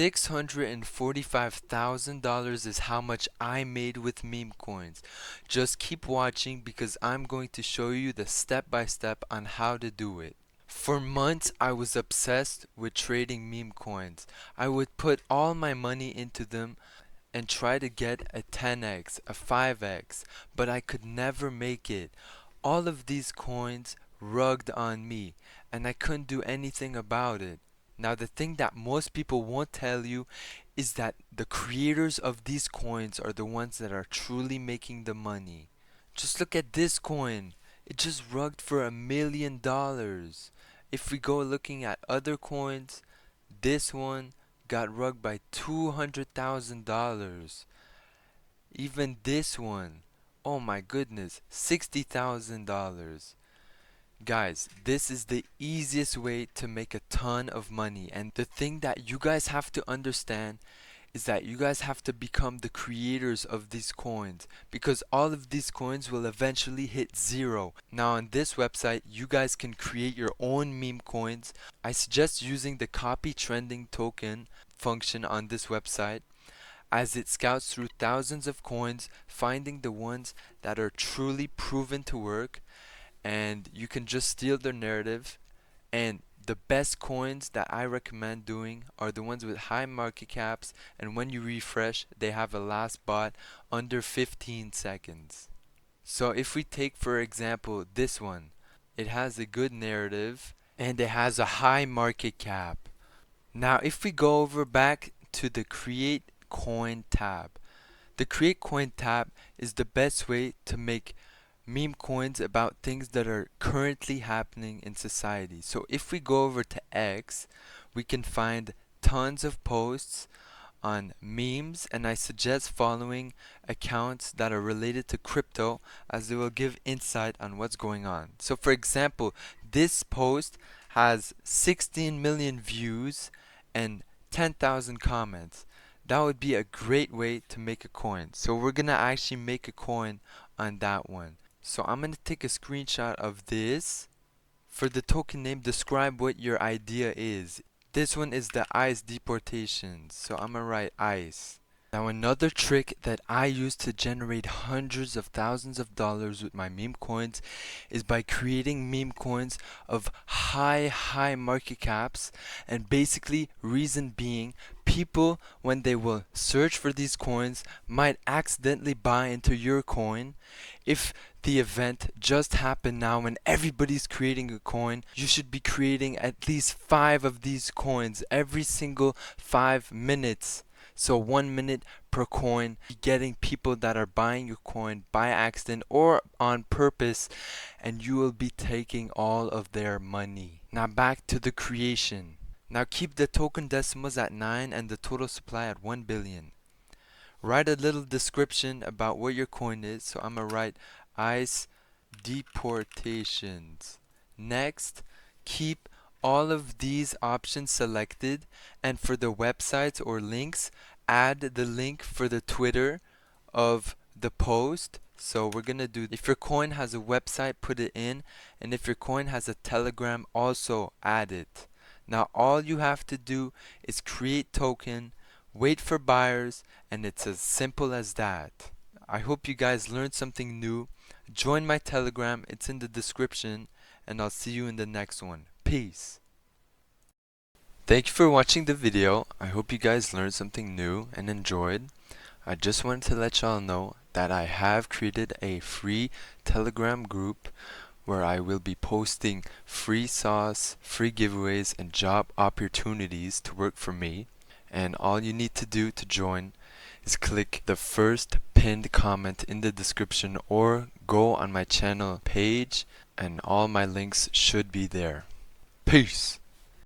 $645,000 is how much I made with meme coins. Just keep watching because I'm going to show you the step-by-step on how to do it. For months, I was obsessed with trading meme coins. I would put all my money into them and try to get a 10x, a 5x, but I could never make it. All of these coins rugged on me, and I couldn't do anything about it. Now, the thing that most people won't tell you is that the creators of these coins are the ones that are truly making the money. Just look at this coin. It just rugged for $1 million. If we go looking at other coins, this one got rugged by $200,000. Even this one, oh my goodness, $60,000. Guys, this is the easiest way to make a ton of money, and the thing that you guys have to understand is that you guys have to become the creators of these coins, because all of these coins will eventually hit zero. Now on this website, you guys can create your own meme coins. I suggest using the copy trending token function on this website, as it scouts through thousands of coins, finding the ones that are truly proven to work, and you can just steal their narrative. And the best coins that I recommend doing are the ones with high market caps, and when you refresh, they have a last bot under 15 seconds. So if we take for example this one, it has a good narrative and it has a high market cap. Now if we go over back to the create coin tab, the create coin tab is the best way to make meme coins about things that are currently happening in society. So if we go over to X, we can find tons of posts on memes, and I suggest following accounts that are related to crypto, as they will give insight on what's going on. So for example, this post has 16 million views and 10,000 comments. That would be a great way to make a coin. So we're gonna actually make a coin on that one. So I'm going to take a screenshot of this. For the token name, describe what your idea is. This one is the ICE deportation, so I'm going to write ICE. Now another trick that I use to generate hundreds of thousands of dollars with my meme coins is by creating meme coins of high market caps, and basically reason being, people when they will search for these coins might accidentally buy into your coin. If the event just happened now when everybody's creating a coin, you should be creating at least 5 of these coins every single 5 minutes. So 1 minute per coin, getting people that are buying your coin by accident or on purpose, and you will be taking all of their money. Now back to the creation. Now keep the token decimals at 9 and the total supply at 1 billion. Write a little description about what your coin is. So I'm gonna write ICE deportations. Next, keep all of these options selected, and for the websites or links, add the link for the Twitter of the post. So we're gonna do, if your coin has a website, put it in, and if your coin has a Telegram, also add it. Now all you have to do is create token, wait for buyers, and it's as simple as that. I hope you guys learned something new. Join my Telegram, it's in the description, and I'll see you in the next one. Peace. Thank you for watching the video. I hope you guys learned something new and enjoyed. I just wanted to let y'all know that I have created a free Telegram group where I will be posting free sauce, free giveaways, and job opportunities to work for me. And all you need to do to join is click the first pinned comment in the description or go on my channel page, and all my links should be there. Peace!